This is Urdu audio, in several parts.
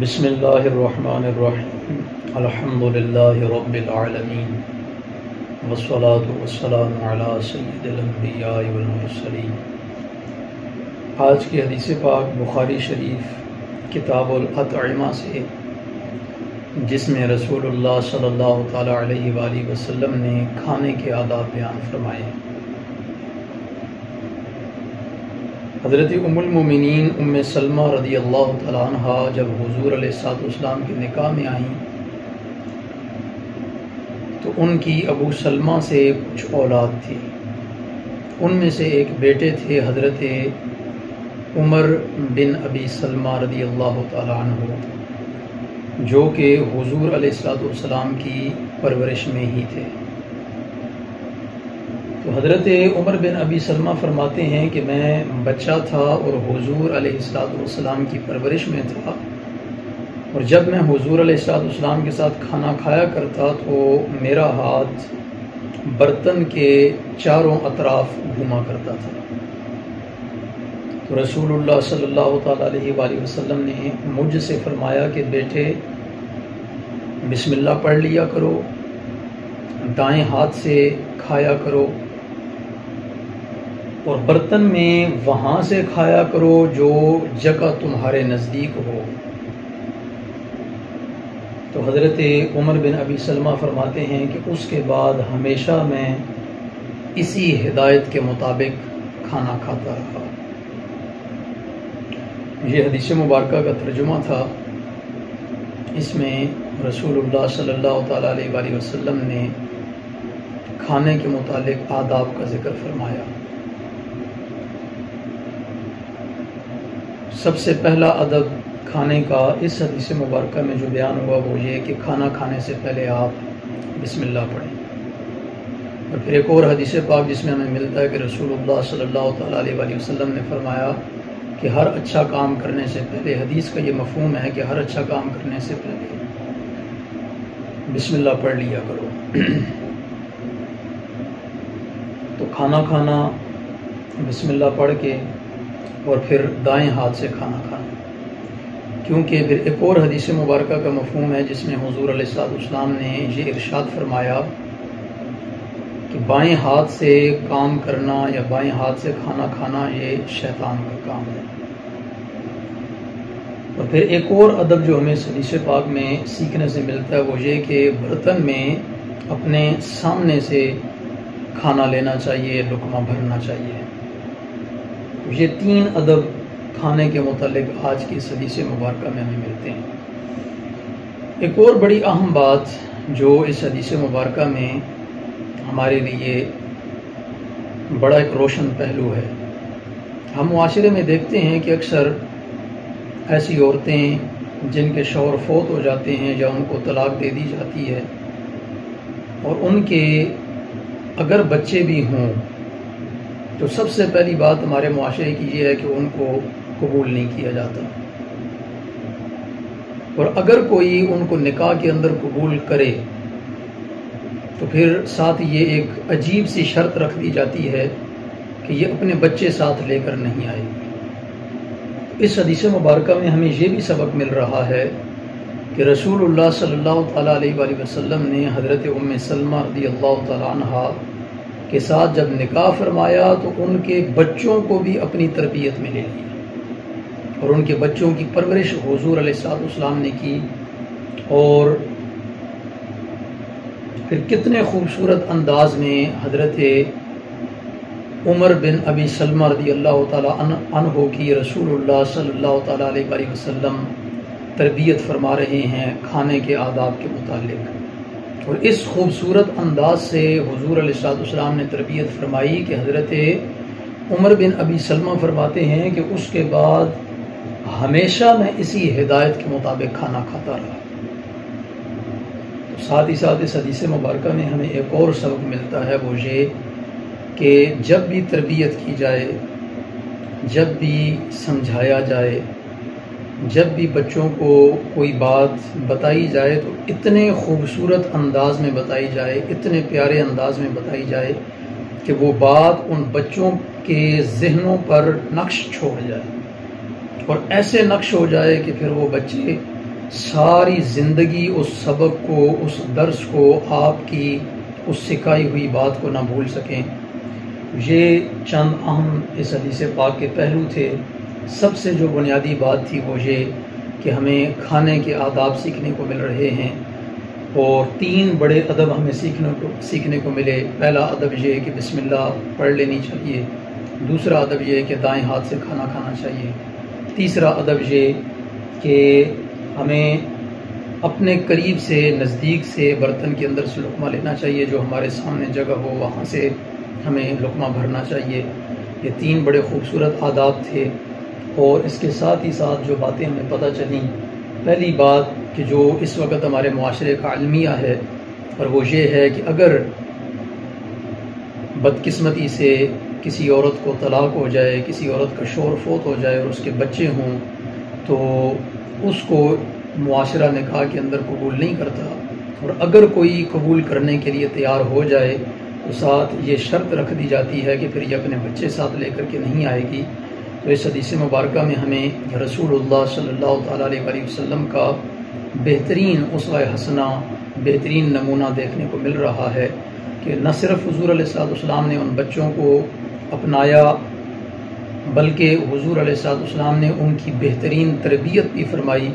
بسم اللہ الرحمن الرحیم الحمدللہ رب العالمین والصلاة والسلام علی سید الانبیاء والمرسلین۔ آج کی حدیث پاک بخاری شریف کتاب الاطعمہ سے، جس میں رسول اللہ صلی اللہ تعالیٰ علیہ وآلہ وسلم نے کھانے کے آداب بیان فرمائے۔ حضرت ام المومنین ام سلمہ رضی اللہ تعالیٰ عنہ جب حضور علیہ السلام کے نکاح میں آئیں تو ان کی ابو سلمہ سے کچھ اولاد تھی۔ ان میں سے ایک بیٹے تھے حضرت عمر بن ابی سلمہ رضی اللہ تعالیٰ عنہ، جو کہ حضور علیہ السلام کی پرورش میں ہی تھے۔ تو حضرت عمر بن ابی سلمہ فرماتے ہیں کہ میں بچہ تھا اور حضور علیہ السلام کی پرورش میں تھا، اور جب میں حضور علیہ السلام کے ساتھ کھانا کھایا کرتا تو میرا ہاتھ برتن کے چاروں اطراف گھوما کرتا تھا۔ تو رسول اللہ صلی اللہ تعالیٰ علیہ وآلہ وسلم نے مجھ سے فرمایا کہ بیٹے بسم اللہ پڑھ لیا کرو، دائیں ہاتھ سے کھایا کرو، اور برتن میں وہاں سے کھایا کرو جو جگہ تمہارے نزدیک ہو۔ تو حضرت عمر بن ابی سلمہ فرماتے ہیں کہ اس کے بعد ہمیشہ میں اسی ہدایت کے مطابق کھانا کھاتا رہا۔ یہ حدیث مبارکہ کا ترجمہ تھا۔ اس میں رسول اللہ صلی اللہ تعالیٰ علیہ وآلہ وسلم نے کھانے کے متعلق آداب کا ذکر فرمایا۔ سب سے پہلا ادب کھانے کا اس حدیث مبارکہ میں جو بیان ہوا وہ یہ کہ کھانا کھانے سے پہلے آپ بسم اللہ پڑھیں۔ اور پھر ایک اور حدیث پاک جس میں ہمیں ملتا ہے کہ رسول اللہ صلی اللہ تعالیٰ علیہ وآلہ وسلم نے فرمایا کہ ہر اچھا کام کرنے سے پہلے، حدیث کا یہ مفہوم ہے کہ ہر اچھا کام کرنے سے پہلے بسم اللہ پڑھ لیا کرو۔ تو کھانا کھانا بسم اللہ پڑھ کے اور پھر دائیں ہاتھ سے کھانا کھانا، کیونکہ پھر ایک اور حدیث مبارکہ کا مفہوم ہے جس میں حضور علیہ السلام نے یہ ارشاد فرمایا کہ بائیں ہاتھ سے کام کرنا یا بائیں ہاتھ سے کھانا کھانا یہ شیطان کا کام ہے۔ اور پھر ایک اور ادب جو ہمیں حدیث پاک میں سیکھنے سے ملتا ہے وہ یہ کہ برتن میں اپنے سامنے سے کھانا لینا چاہیے، لقمہ بھرنا چاہیے۔ یہ تین ادب کھانے کے متعلق آج کی اس حدیث مبارکہ میں ہمیں ملتے ہیں۔ ایک اور بڑی اہم بات جو اس حدیث مبارکہ میں ہمارے لیے بڑا ایک روشن پہلو ہے، ہم معاشرے میں دیکھتے ہیں کہ اکثر ایسی عورتیں جن کے شوہر فوت ہو جاتے ہیں یا ان کو طلاق دے دی جاتی ہے، اور ان کے اگر بچے بھی ہوں تو سب سے پہلی بات ہمارے معاشرے کی یہ ہے کہ ان کو قبول نہیں کیا جاتا، اور اگر کوئی ان کو نکاح کے اندر قبول کرے تو پھر ساتھ یہ ایک عجیب سی شرط رکھ دی جاتی ہے کہ یہ اپنے بچے ساتھ لے کر نہیں آئے گی۔ اس حدیث مبارکہ میں ہمیں یہ بھی سبق مل رہا ہے کہ رسول اللہ صلی اللہ تعالیٰ علیہ وآلہ وسلم نے حضرت ام سلمہ رضی اللہ تعالیٰ عنہ کے ساتھ جب نکاح فرمایا تو ان کے بچوں کو بھی اپنی تربیت میں لے لیا، اور ان کے بچوں کی پرورش حضور علیہ السلام نے کی۔ اور پھر کتنے خوبصورت انداز میں حضرت عمر بن ابی سلمہ رضی اللہ تعالیٰ عنہ کی رسول اللہ صلی اللہ تعالیٰ علیہ وآلہ وسلم تربیت فرما رہے ہیں کھانے کے آداب کے متعلق۔ اور اس خوبصورت انداز سے حضور علیہ السلام نے تربیت فرمائی کہ حضرت عمر بن ابی سلمہ فرماتے ہیں کہ اس کے بعد ہمیشہ میں اسی ہدایت کے مطابق کھانا کھاتا رہا۔ ساتھ ہی ساتھ اس حدیث مبارکہ میں ہمیں ایک اور سبق ملتا ہے وہ یہ کہ جب بھی تربیت کی جائے، جب بھی سمجھایا جائے، جب بھی بچوں کو کوئی بات بتائی جائے تو اتنے خوبصورت انداز میں بتائی جائے، اتنے پیارے انداز میں بتائی جائے کہ وہ بات ان بچوں کے ذہنوں پر نقش چھوڑ جائے، اور ایسے نقش ہو جائے کہ پھر وہ بچے ساری زندگی اس سبق کو، اس درس کو، آپ کی اس سکھائی ہوئی بات کو نہ بھول سکیں۔ یہ چند اہم اس حدیث پاک کے پہلو تھے۔ سب سے جو بنیادی بات تھی وہ یہ کہ ہمیں کھانے کے آداب سیکھنے کو مل رہے ہیں، اور 3 بڑے ادب ہمیں سیکھنے کو ملے۔ پہلا ادب یہ کہ بسم اللہ پڑھ لینی چاہیے، دوسرا ادب یہ کہ دائیں ہاتھ سے کھانا کھانا چاہیے، تیسرا ادب یہ کہ ہمیں اپنے قریب سے، نزدیک سے برتن کے اندر سے لقمہ لینا چاہیے، جو ہمارے سامنے جگہ ہو وہاں سے ہمیں لقمہ بھرنا چاہیے۔ یہ 3 بڑے خوبصورت آداب تھے، اور اس کے ساتھ ہی ساتھ جو باتیں ہمیں پتہ چلیں، پہلی بات کہ جو اس وقت ہمارے معاشرے کا المیہ ہے، اور وہ یہ ہے کہ اگر بدقسمتی سے کسی عورت کو طلاق ہو جائے، کسی عورت کا شوہر فوت ہو جائے اور اس کے بچے ہوں، تو اس کو معاشرہ نکاح کے اندر قبول نہیں کرتا، اور اگر کوئی قبول کرنے کے لیے تیار ہو جائے تو ساتھ یہ شرط رکھ دی جاتی ہے کہ پھر یہ اپنے بچے ساتھ لے کر کے نہیں آئے گی۔ تو اس حدیث مبارکہ میں ہمیں رسول اللہ صلی اللہ تعالیٰ علیہ وسلم کا بہترین اسوہ حسنہ، بہترین نمونہ دیکھنے کو مل رہا ہے کہ نہ صرف حضور علیہ السلام نے ان بچوں کو اپنایا، بلکہ حضور علیہ السلام نے ان کی بہترین تربیت بھی فرمائی،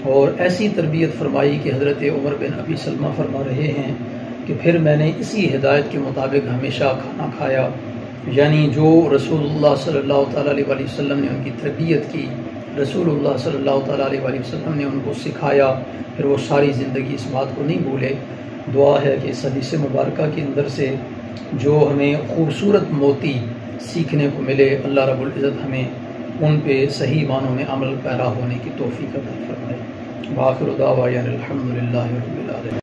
اور ایسی تربیت فرمائی کہ حضرت عمر بن ابی سلمہ فرما رہے ہیں کہ پھر میں نے اسی ہدایت کے مطابق ہمیشہ کھانا کھایا، یعنی جو رسول اللہ صلی اللہ تعالیٰ علیہ وسلم نے ان کی تربیت کی، رسول اللہ صلی اللہ تعالیٰ علیہ وسلم نے ان کو سکھایا، پھر وہ ساری زندگی اس بات کو نہیں بھولے۔ دعا ہے کہ اس حدیث مبارکہ کے اندر سے جو ہمیں خوبصورت موتی سیکھنے کو ملے، اللہ رب العزت ہمیں ان پہ صحیح معنوں میں عمل پیرا ہونے کی توفیق عطا فرمائے۔ وآخر دعوانا الحمد للہ رب العالمین۔